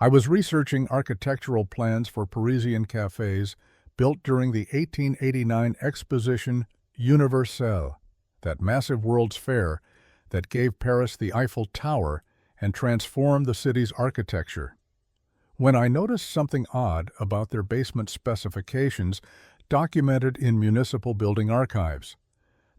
I was researching architectural plans for Parisian cafés built during the 1889 exposition Universelle, that massive World's Fair that gave Paris the Eiffel Tower and transformed the city's architecture. When I noticed something odd about their basement specifications documented in municipal building archives.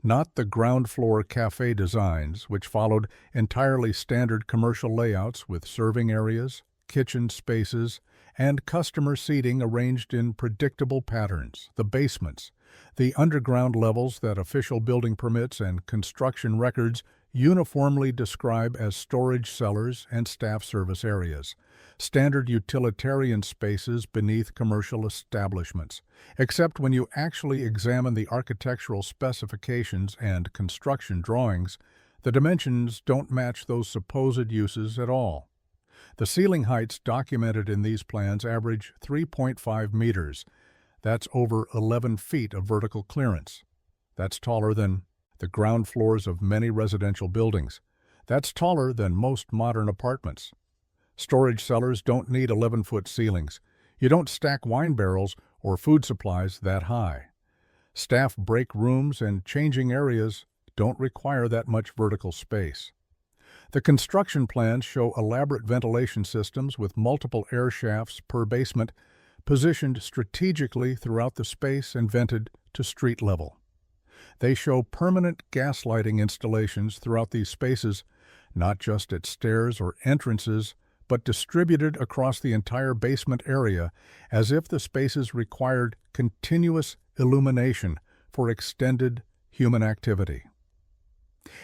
Not the ground-floor café designs, which followed entirely standard commercial layouts with serving areas, kitchen spaces, and customer seating arranged in predictable patterns, the basements, the underground levels that official building permits and construction records uniformly describe as storage cellars and staff service areas, standard utilitarian spaces beneath commercial establishments, except when you actually examine the architectural specifications and construction drawings, the dimensions don't match those supposed uses at all. The ceiling heights documented in these plans average 3.5 meters. That's over 11 feet of vertical clearance. That's taller than the ground floors of many residential buildings. That's taller than most modern apartments. Storage cellars don't need 11-foot ceilings. You don't stack wine barrels or food supplies that high. Staff break rooms and changing areas don't require that much vertical space. The construction plans show elaborate ventilation systems with multiple air shafts per basement, positioned strategically throughout the space and vented to street level. They show permanent gas lighting installations throughout these spaces, not just at stairs or entrances, but distributed across the entire basement area as if the spaces required continuous illumination for extended human activity.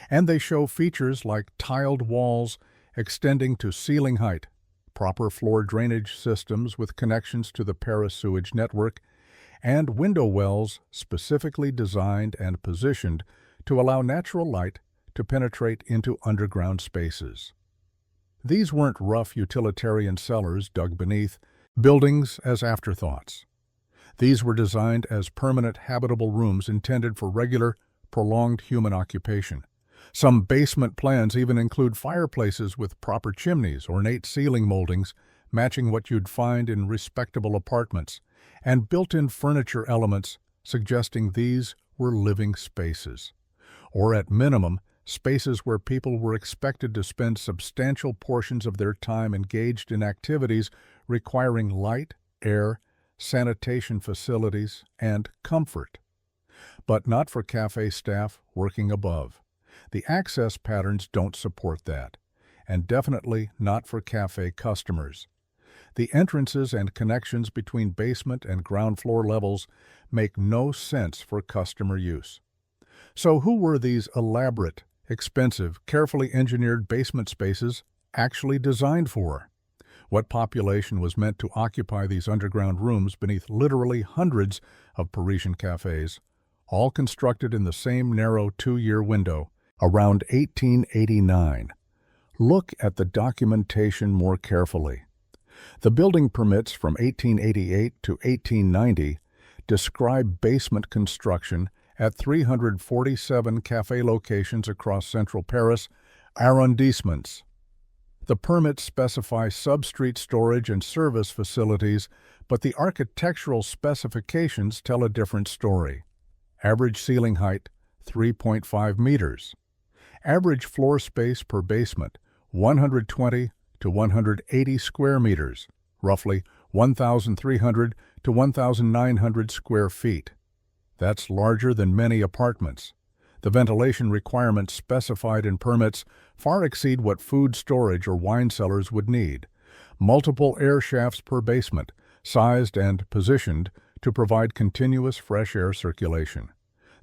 And they show features like tiled walls extending to ceiling height, proper floor drainage systems with connections to the Paris sewage network, and window wells specifically designed and positioned to allow natural light to penetrate into underground spaces. These weren't rough utilitarian cellars dug beneath buildings as afterthoughts. These were designed as permanent habitable rooms intended for regular, prolonged human occupation. Some basement plans even include fireplaces with proper chimneys, ornate ceiling moldings, matching what you'd find in respectable apartments, and built-in furniture elements suggesting these were living spaces. Or at minimum, spaces where people were expected to spend substantial portions of their time engaged in activities requiring light, air, sanitation facilities, and comfort. But not for cafe staff working above. The access patterns don't support that, and definitely not for cafe customers. The entrances and connections between basement and ground floor levels make no sense for customer use. So who were these elaborate, expensive, carefully engineered basement spaces actually designed for? What population was meant to occupy these underground rooms beneath literally hundreds of Parisian cafes, all constructed in the same narrow 2-year window, around 1889? Look at the documentation more carefully. The building permits from 1888 to 1890 describe basement construction at 347 café locations across central Paris arrondissements. The permits specify substreet storage and service facilities, but the architectural specifications tell a different story. Average ceiling height, 3.5 meters. Average floor space per basement, 120 to 180 square meters, roughly 1,300 to 1,900 square feet. That's larger than many apartments. The ventilation requirements specified in permits far exceed what food storage or wine cellars would need. Multiple air shafts per basement, sized and positioned to provide continuous fresh air circulation.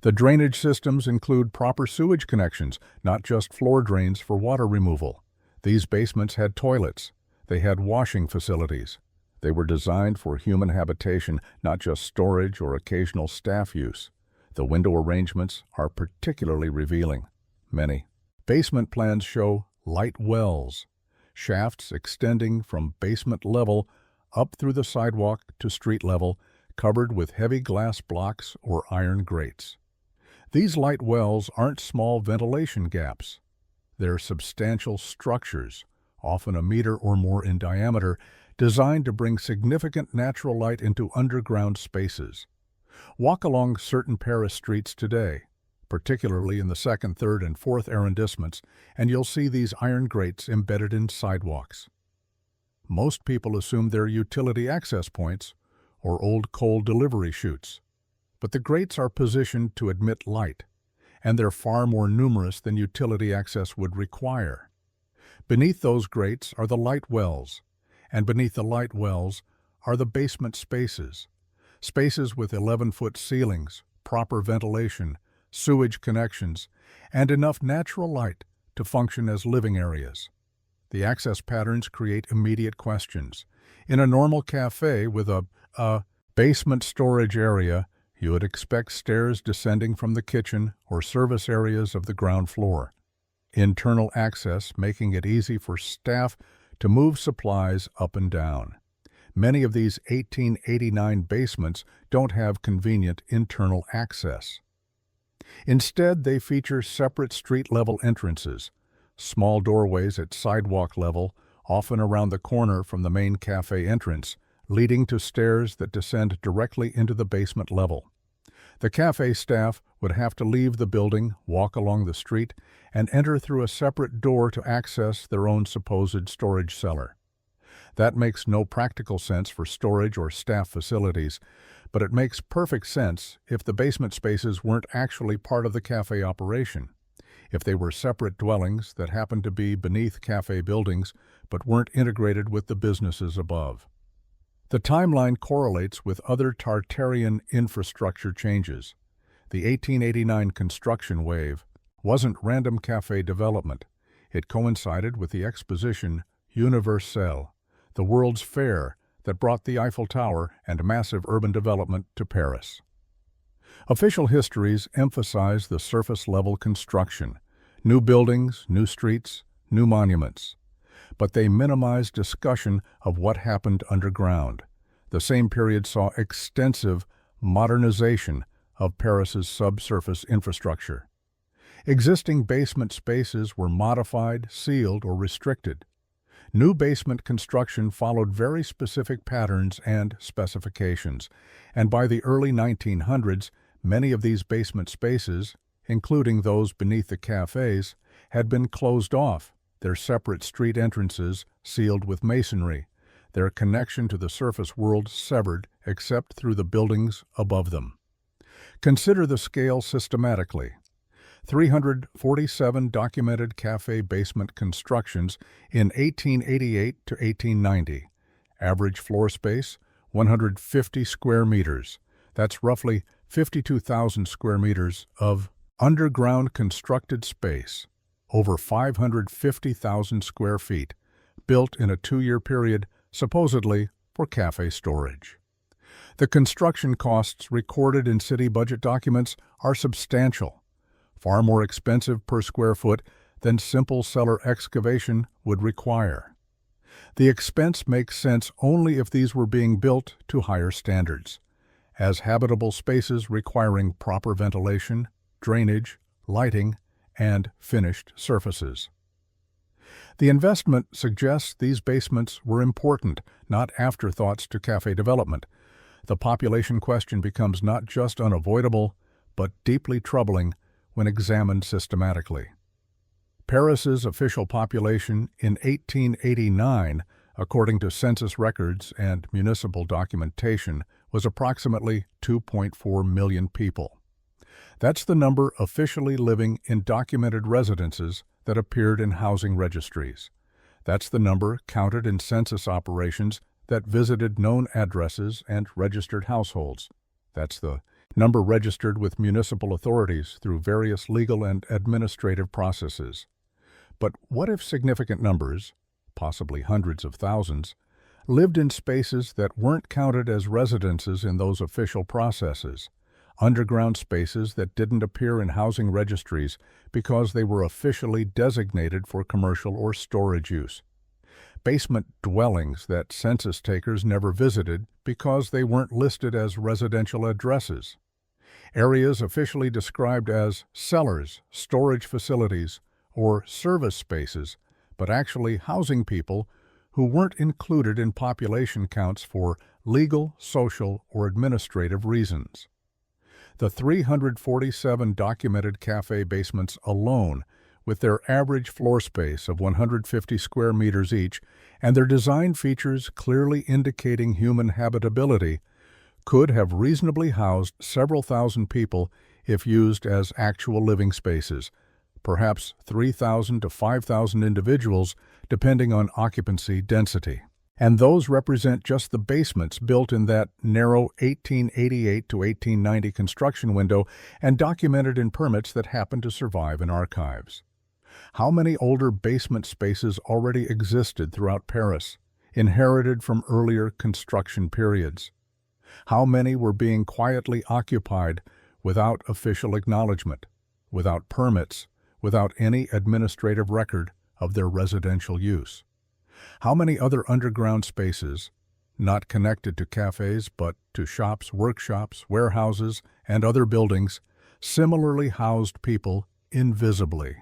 The drainage systems include proper sewage connections, not just floor drains for water removal. These basements had toilets. They had washing facilities. They were designed for human habitation, not just storage or occasional staff use. The window arrangements are particularly revealing. Many basement plans show light wells, shafts extending from basement level up through the sidewalk to street level, covered with heavy glass blocks or iron grates. These light wells aren't small ventilation gaps. They're substantial structures, often a meter or more in diameter, designed to bring significant natural light into underground spaces. Walk along certain Paris streets today, particularly in the 2nd, 3rd, and 4th arrondissements, and you'll see these iron grates embedded in sidewalks. Most people assume they're utility access points or old coal delivery chutes, but the grates are positioned to admit light, and they're far more numerous than utility access would require. Beneath those grates are the light wells, and beneath the light wells are the basement spaces with 11-foot ceilings, proper ventilation, sewage connections, and enough natural light to function as living areas. The access patterns create immediate questions. In a normal cafe with a basement storage area, you would expect stairs descending from the kitchen or service areas of the ground floor. Internal access making it easy for staff to move supplies up and down. Many of these 1889 basements don't have convenient internal access. Instead, they feature separate street-level entrances, small doorways at sidewalk level, often around the corner from the main cafe entrance, leading to stairs that descend directly into the basement level. The cafe staff would have to leave the building, walk along the street, and enter through a separate door to access their own supposed storage cellar. That makes no practical sense for storage or staff facilities, but it makes perfect sense if the basement spaces weren't actually part of the cafe operation. If they were separate dwellings that happened to be beneath cafe buildings but weren't integrated with the businesses above. The timeline correlates with other Tartarian infrastructure changes. The 1889 construction wave wasn't random cafe development. It coincided with the exposition Universelle, the World's Fair that brought the Eiffel Tower and massive urban development to Paris. Official histories emphasize the surface-level construction, new buildings, new streets, new monuments. But they minimize discussion of what happened underground. The same period saw extensive modernization of Paris's subsurface infrastructure. Existing basement spaces were modified, sealed, or restricted. New basement construction followed very specific patterns and specifications, and by the early 1900s, many of these basement spaces, including those beneath the cafes, had been closed off, their separate street entrances sealed with masonry, their connection to the surface world severed except through the buildings above them. Consider the scale systematically. 347 documented cafe basement constructions in 1888 to 1890. Average floor space, 150 square meters. That's roughly 52,000 square meters of underground constructed space, over 550,000 square feet, built in a 2-year period, supposedly for cafe storage. The construction costs recorded in city budget documents are substantial, far more expensive per square foot than simple cellar excavation would require. The expense makes sense only if these were being built to higher standards, as habitable spaces requiring proper ventilation, drainage, lighting, and finished surfaces. The investment suggests these basements were important, not afterthoughts to cafe development. The population question becomes not just unavoidable, but deeply troubling when examined systematically. Paris's official population in 1889, according to census records and municipal documentation, was approximately 2.4 million people. That's the number officially living in documented residences that appeared in housing registries. That's the number counted in census operations that visited known addresses and registered households. That's the number registered with municipal authorities through various legal and administrative processes. But what if significant numbers, possibly hundreds of thousands, lived in spaces that weren't counted as residences in those official processes? Underground spaces that didn't appear in housing registries because they were officially designated for commercial or storage use. Basement dwellings that census takers never visited because they weren't listed as residential addresses. Areas officially described as cellars, storage facilities, or service spaces, but actually housing people who weren't included in population counts for legal, social, or administrative reasons. The 347 documented cafe basements alone, with their average floor space of 150 square meters each and their design features clearly indicating human habitability, could have reasonably housed several thousand people if used as actual living spaces, perhaps 3,000 to 5,000 individuals depending on occupancy density. And those represent just the basements built in that narrow 1888 to 1890 construction window and documented in permits that happen to survive in archives. How many older basement spaces already existed throughout Paris, inherited from earlier construction periods? How many were being quietly occupied without official acknowledgement, without permits, without any administrative record of their residential use? How many other underground spaces, not connected to cafes but to shops, workshops, warehouses, and other buildings, similarly housed people invisibly?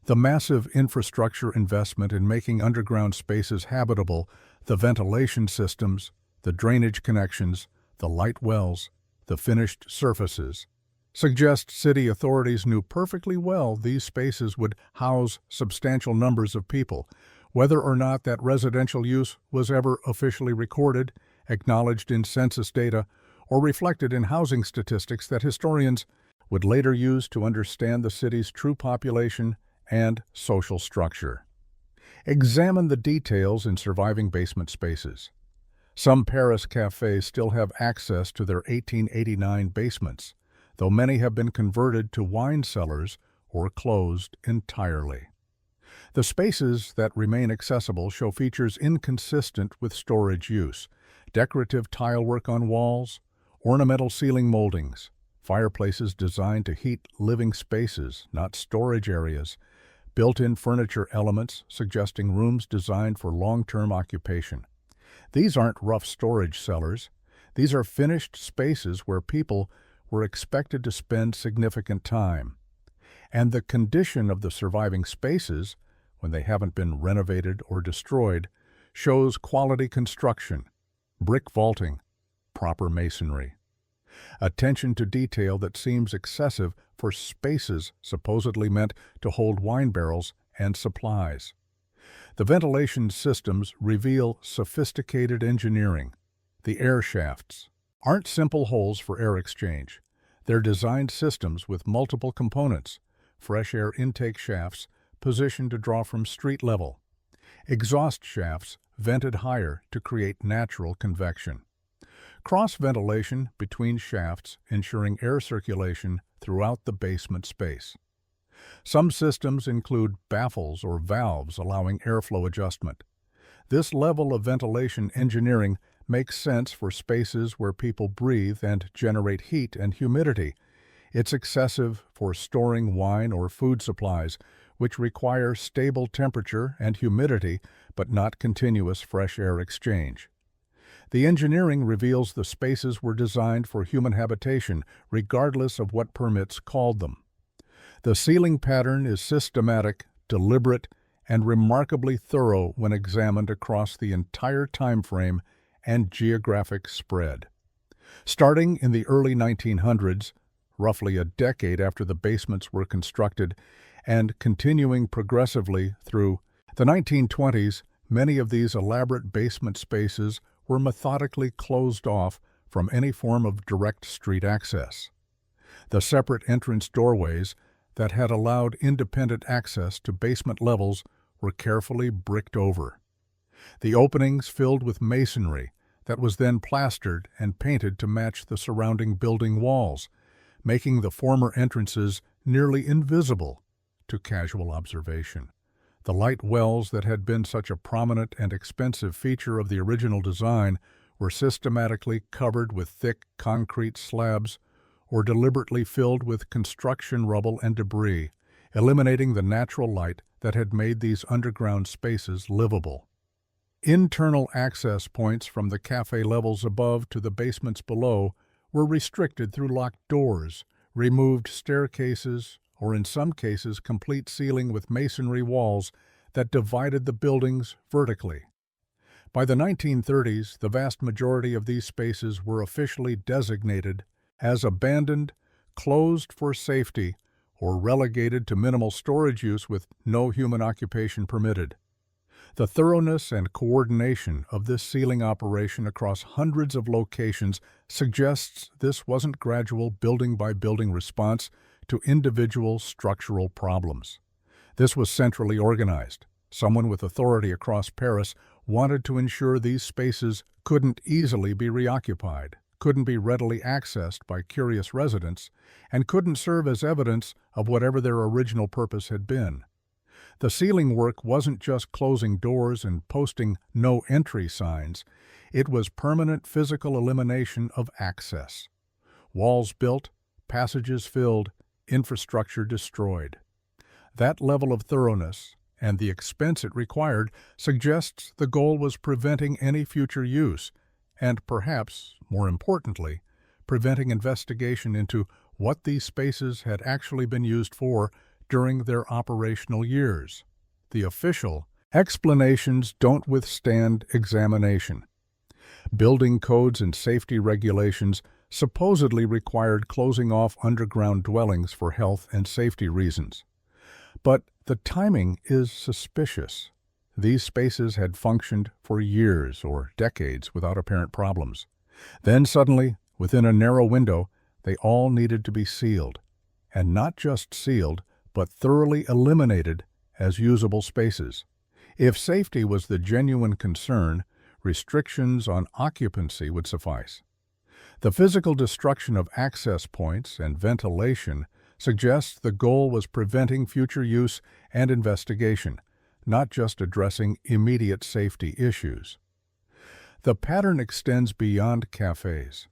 The massive infrastructure investment in making underground spaces habitable, the ventilation systems, the drainage connections, the light wells, the finished surfaces, suggest city authorities knew perfectly well these spaces would house substantial numbers of people, whether or not that residential use was ever officially recorded, acknowledged in census data, or reflected in housing statistics that historians would later use to understand the city's true population and social structure. Examine the details in surviving basement spaces. Some Paris cafés still have access to their 1889 basements, though many have been converted to wine cellars or closed entirely. The spaces that remain accessible show features inconsistent with storage use: decorative tilework on walls, ornamental ceiling moldings, fireplaces designed to heat living spaces, not storage areas, built-in furniture elements suggesting rooms designed for long-term occupation. These aren't rough storage cellars. These are finished spaces where people were expected to spend significant time. And the condition of the surviving spaces, when they haven't been renovated or destroyed, shows quality construction, brick vaulting, proper masonry. Attention to detail that seems excessive for spaces supposedly meant to hold wine barrels and supplies. The ventilation systems reveal sophisticated engineering. The air shafts aren't simple holes for air exchange. They're designed systems with multiple components: fresh air intake shafts positioned to draw from street level, exhaust shafts vented higher to create natural convection, cross-ventilation between shafts ensuring air circulation throughout the basement space. Some systems include baffles or valves allowing airflow adjustment. This level of ventilation engineering makes sense for spaces where people breathe and generate heat and humidity. It's excessive for storing wine or food supplies, which require stable temperature and humidity but not continuous fresh air exchange. The engineering reveals the spaces were designed for human habitation, regardless of what permits called them. The ceiling pattern is systematic, deliberate, and remarkably thorough when examined across the entire time frame and geographic spread. Starting in the early 1900s, roughly a decade after the basements were constructed, and continuing progressively through the 1920s, many of these elaborate basement spaces were methodically closed off from any form of direct street access. The separate entrance doorways that had allowed independent access to basement levels were carefully bricked over. The openings filled with masonry that was then plastered and painted to match the surrounding building walls, making the former entrances nearly invisible to casual observation. The light wells that had been such a prominent and expensive feature of the original design were systematically covered with thick concrete slabs or deliberately filled with construction rubble and debris, eliminating the natural light that had made these underground spaces livable. Internal access points from the cafe levels above to the basements below were restricted through locked doors, removed staircases, or in some cases complete ceiling with masonry walls that divided the buildings vertically. By the 1930s, the vast majority of these spaces were officially designated as abandoned, closed for safety, or relegated to minimal storage use with no human occupation permitted. The thoroughness and coordination of this sealing operation across hundreds of locations suggests this wasn't gradual building-by-building response to individual structural problems. This was centrally organized. Someone with authority across Paris wanted to ensure these spaces couldn't easily be reoccupied, couldn't be readily accessed by curious residents, and couldn't serve as evidence of whatever their original purpose had been. The sealing work wasn't just closing doors and posting no entry signs, it was permanent physical elimination of access. Walls built, passages filled, infrastructure destroyed. That level of thoroughness, and the expense it required, suggests the goal was preventing any future use, and perhaps, more importantly, preventing investigation into what these spaces had actually been used for during their operational years. The official explanations don't withstand examination. Building codes and safety regulations supposedly required closing off underground dwellings for health and safety reasons. But the timing is suspicious. These spaces had functioned for years or decades without apparent problems. Then suddenly, within a narrow window, they all needed to be sealed. And not just sealed, but thoroughly eliminated as usable spaces. If safety was the genuine concern, restrictions on occupancy would suffice. The physical destruction of access points and ventilation suggests the goal was preventing future use and investigation, not just addressing immediate safety issues. The pattern extends beyond cafés.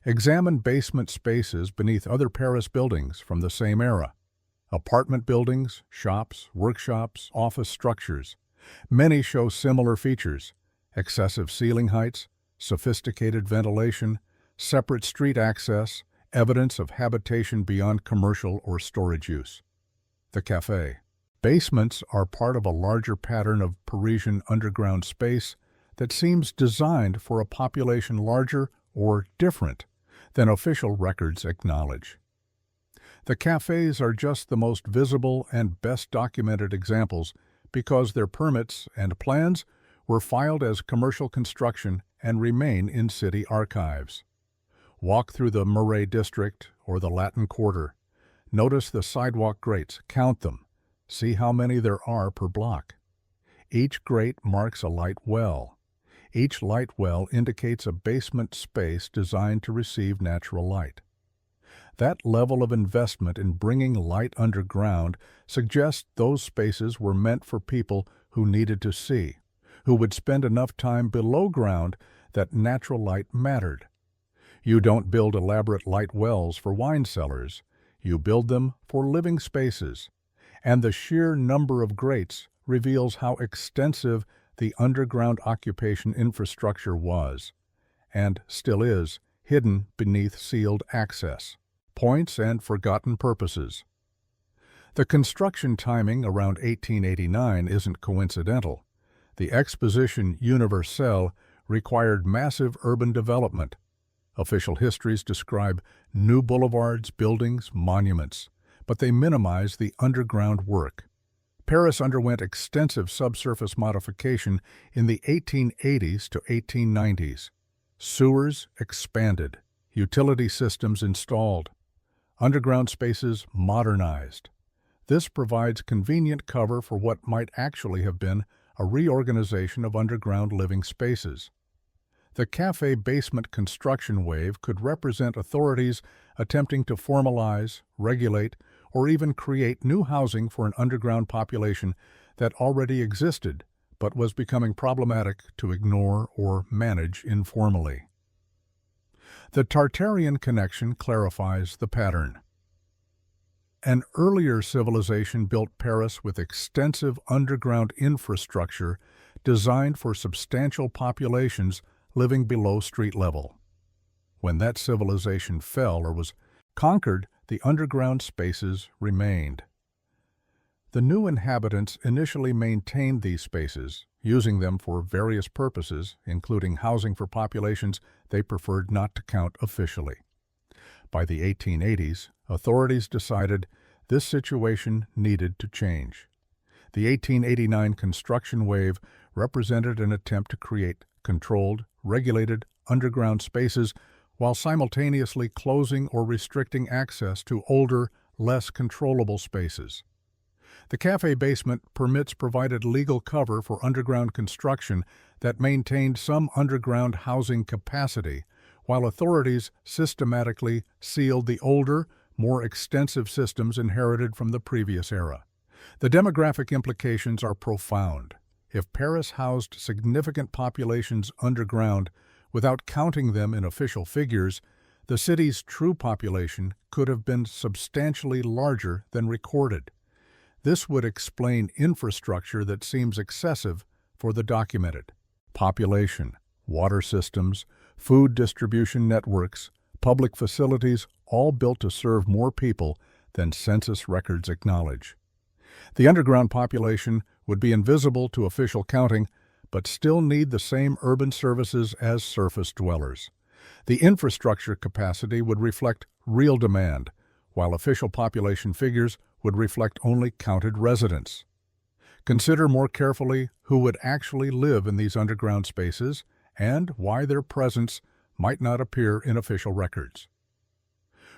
Examine basement spaces beneath other Paris buildings from the same era. Apartment buildings, shops, workshops, office structures. Many show similar features: excessive ceiling heights, sophisticated ventilation, separate street access, evidence of habitation beyond commercial or storage use. The café. Basements are part of a larger pattern of Parisian underground space that seems designed for a population larger or different than official records acknowledge. The cafés are just the most visible and best documented examples because their permits and plans were filed as commercial construction and remain in city archives. Walk through the Marais district or the Latin Quarter. Notice the sidewalk grates, count them. See how many there are per block. Each grate marks a light well. Each light well indicates a basement space designed to receive natural light. That level of investment in bringing light underground suggests those spaces were meant for people who needed to see, who would spend enough time below ground that natural light mattered. You don't build elaborate light wells for wine cellars. You build them for living spaces. And the sheer number of grates reveals how extensive the underground occupation infrastructure was, and still is, hidden beneath sealed access points and forgotten purposes. The construction timing around 1889 isn't coincidental. The Exposition Universelle required massive urban development. Official histories describe new boulevards, buildings, monuments, but they minimize the underground work. Paris underwent extensive subsurface modification in the 1880s to 1890s. Sewers expanded, utility systems installed, underground spaces modernized. This provides convenient cover for what might actually have been a reorganization of underground living spaces. The café basement construction wave could represent authorities attempting to formalize, regulate, or even create new housing for an underground population that already existed but was becoming problematic to ignore or manage informally. The Tartarian connection clarifies the pattern. An earlier civilization built Paris with extensive underground infrastructure designed for substantial populations living below street level. When that civilization fell or was conquered, the underground spaces remained. The new inhabitants initially maintained these spaces, using them for various purposes, including housing for populations they preferred not to count officially. By the 1880s, authorities decided this situation needed to change. The 1889 construction wave represented an attempt to create controlled, regulated underground spaces while simultaneously closing or restricting access to older, less controllable spaces. The café basement permits provided legal cover for underground construction that maintained some underground housing capacity, while authorities systematically sealed the older, more extensive systems inherited from the previous era. The demographic implications are profound. If Paris housed significant populations underground without counting them in official figures, the city's true population could have been substantially larger than recorded. This would explain infrastructure that seems excessive for the documented. Population, water systems, food distribution networks, public facilities, all built to serve more people than census records acknowledge. The underground population would be invisible to official counting, but still need the same urban services as surface dwellers. The infrastructure capacity would reflect real demand, while official population figures would reflect only counted residents. Consider more carefully who would actually live in these underground spaces and why their presence might not appear in official records.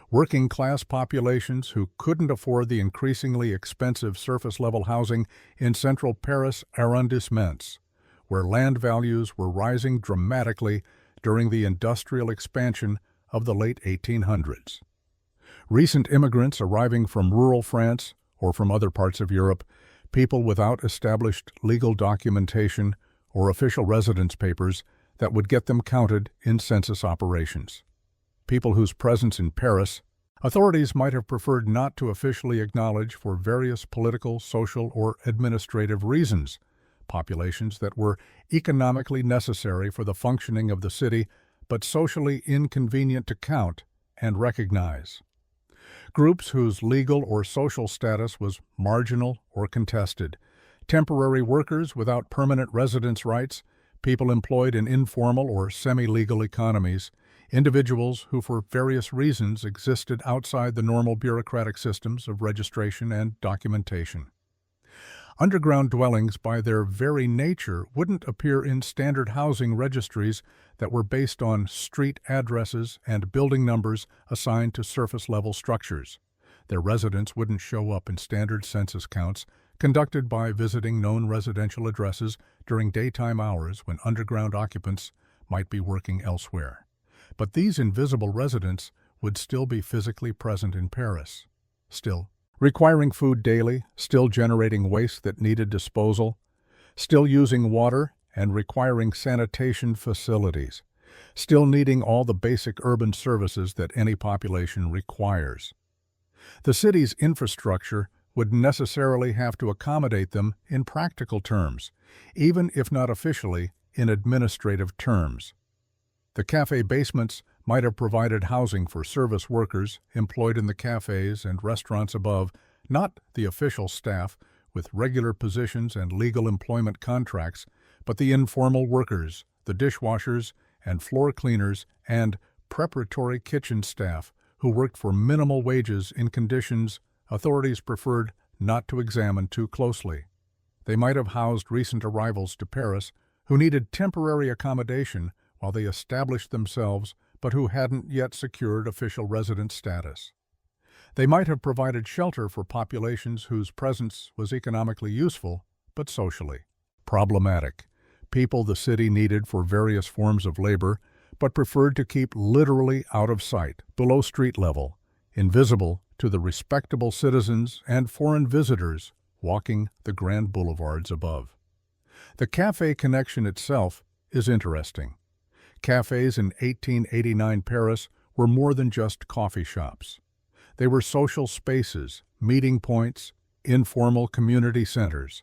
Working-class populations who couldn't afford the increasingly expensive surface-level housing in central Paris arrondissements, where land values were rising dramatically during the industrial expansion of the late 1800s. Recent immigrants arriving from rural France or from other parts of Europe, people without established legal documentation or official residence papers that would get them counted in census operations. People whose presence in Paris authorities might have preferred not to officially acknowledge for various political, social, or administrative reasons, populations that were economically necessary for the functioning of the city but socially inconvenient to count and recognize. Groups whose legal or social status was marginal or contested, temporary workers without permanent residence rights, people employed in informal or semi-legal economies, individuals who for various reasons existed outside the normal bureaucratic systems of registration and documentation. Underground dwellings, by their very nature, wouldn't appear in standard housing registries that were based on street addresses and building numbers assigned to surface-level structures. Their residents wouldn't show up in standard census counts conducted by visiting known residential addresses during daytime hours when underground occupants might be working elsewhere. But these invisible residents would still be physically present in Paris. Still requiring food daily, still generating waste that needed disposal, still using water and requiring sanitation facilities, still needing all the basic urban services that any population requires. The city's infrastructure would necessarily have to accommodate them in practical terms, even if not officially in administrative terms. The café basements might have provided housing for service workers employed in the cafés and restaurants above, not the official staff with regular positions and legal employment contracts, but the informal workers, the dishwashers and floor cleaners and preparatory kitchen staff who worked for minimal wages in conditions authorities preferred not to examine too closely. They might have housed recent arrivals to Paris who needed temporary accommodation while they established themselves but who hadn't yet secured official resident status. They might have provided shelter for populations whose presence was economically useful but socially problematic, people the city needed for various forms of labor but preferred to keep literally out of sight, below street level, invisible to the respectable citizens and foreign visitors walking the grand boulevards above. The café connection itself is interesting. Cafés in 1889 Paris were more than just coffee shops. They were social spaces, meeting points, informal community centers.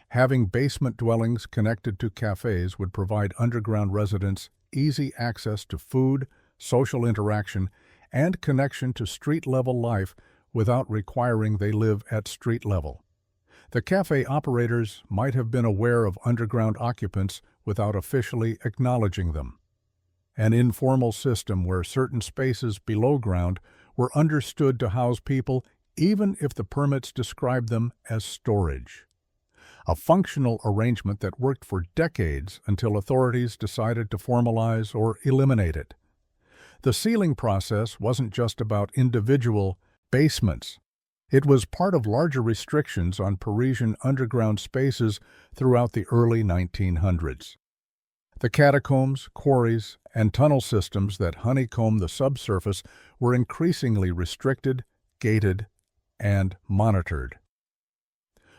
Having basement dwellings connected to cafés would provide underground residents easy access to food, social interaction, and connection to street-level life without requiring they live at street level. The cafe operators might have been aware of underground occupants without officially acknowledging them. An informal system where certain spaces below ground were understood to house people even if the permits described them as storage. A functional arrangement that worked for decades until authorities decided to formalize or eliminate it. The sealing process wasn't just about individual basements. It was part of larger restrictions on Parisian underground spaces throughout the early 1900s. The catacombs, quarries, and tunnel systems that honeycomb the subsurface were increasingly restricted, gated, and monitored.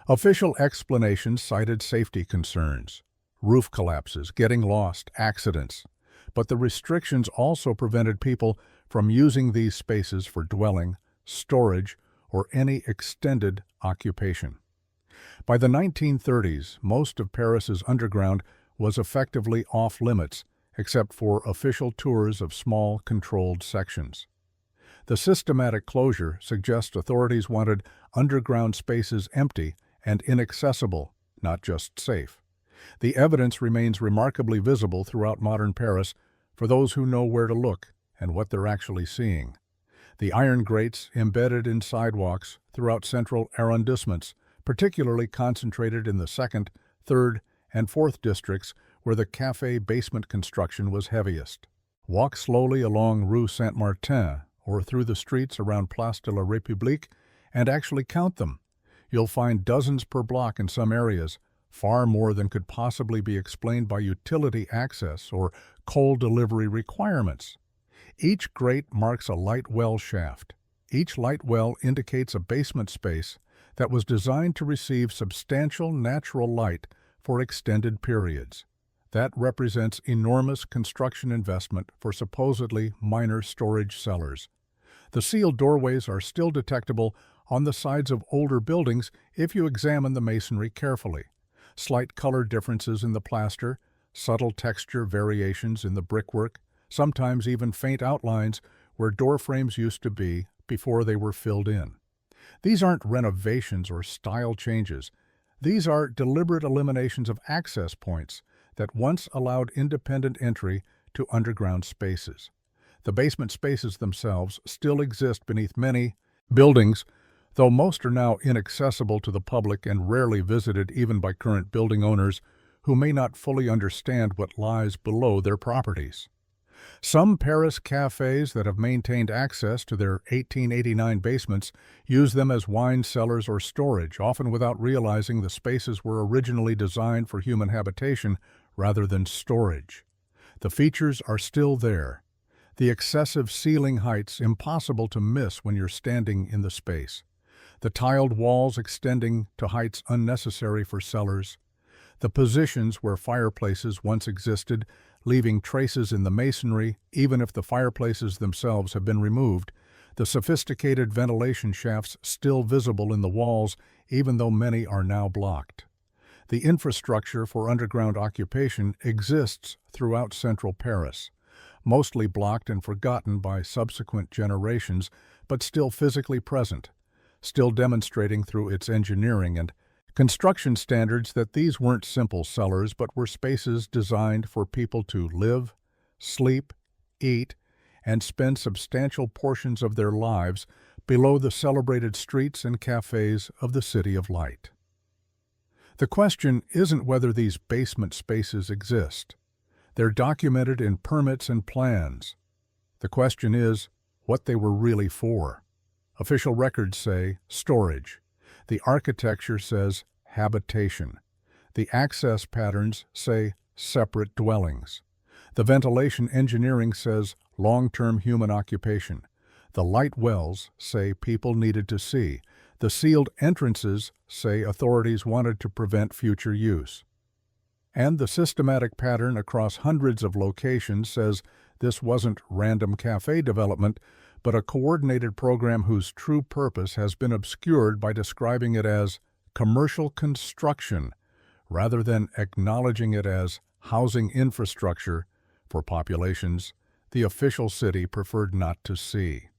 Official explanations cited safety concerns, roof collapses, getting lost, accidents, but the restrictions also prevented people from using these spaces for dwelling, storage, or any extended occupation. By the 1930s, most of Paris's underground was effectively off-limits, except for official tours of small, controlled sections. The systematic closure suggests authorities wanted underground spaces empty and inaccessible, not just safe. The evidence remains remarkably visible throughout modern Paris for those who know where to look and what they're actually seeing. The iron grates embedded in sidewalks throughout central arrondissements, particularly concentrated in the 2nd, 3rd, and 4th districts where the café basement construction was heaviest. Walk slowly along Rue Saint-Martin or through the streets around Place de la République and actually count them. You'll find dozens per block in some areas, far more than could possibly be explained by utility access or coal delivery requirements. Each grate marks a light well shaft. Each light well indicates a basement space that was designed to receive substantial natural light for extended periods. That represents enormous construction investment for supposedly minor storage cellars. The sealed doorways are still detectable on the sides of older buildings if you examine the masonry carefully. Slight color differences in the plaster, subtle texture variations in the brickwork, sometimes even faint outlines where door frames used to be before they were filled in. These aren't renovations or style changes. These are deliberate eliminations of access points that once allowed independent entry to underground spaces. The basement spaces themselves still exist beneath many buildings, though most are now inaccessible to the public and rarely visited even by current building owners who may not fully understand what lies below their properties. Some Paris cafés that have maintained access to their 1889 basements use them as wine cellars or storage, often without realizing the spaces were originally designed for human habitation rather than storage. The features are still there. The excessive ceiling heights impossible to miss when you're standing in the space. The tiled walls extending to heights unnecessary for cellars. The positions where fireplaces once existed, leaving traces in the masonry even if the fireplaces themselves have been removed. The sophisticated ventilation shafts still visible in the walls even though many are now blocked. The infrastructure for underground occupation exists throughout central Paris, mostly blocked and forgotten by subsequent generations, but still physically present, still demonstrating through its engineering and construction standards that these weren't simple cellars but were spaces designed for people to live, sleep, eat, and spend substantial portions of their lives below the celebrated streets and cafés of the City of Light. The question isn't whether these basement spaces exist. They're documented in permits and plans. The question is what they were really for. Official records say storage. The architecture says habitation. The access patterns say separate dwellings. The ventilation engineering says long-term human occupation. The light wells say people needed to see. The sealed entrances say authorities wanted to prevent future use. And the systematic pattern across hundreds of locations says this wasn't random café development, but a coordinated program whose true purpose has been obscured by describing it as commercial construction rather than acknowledging it as housing infrastructure for populations the official city preferred not to see.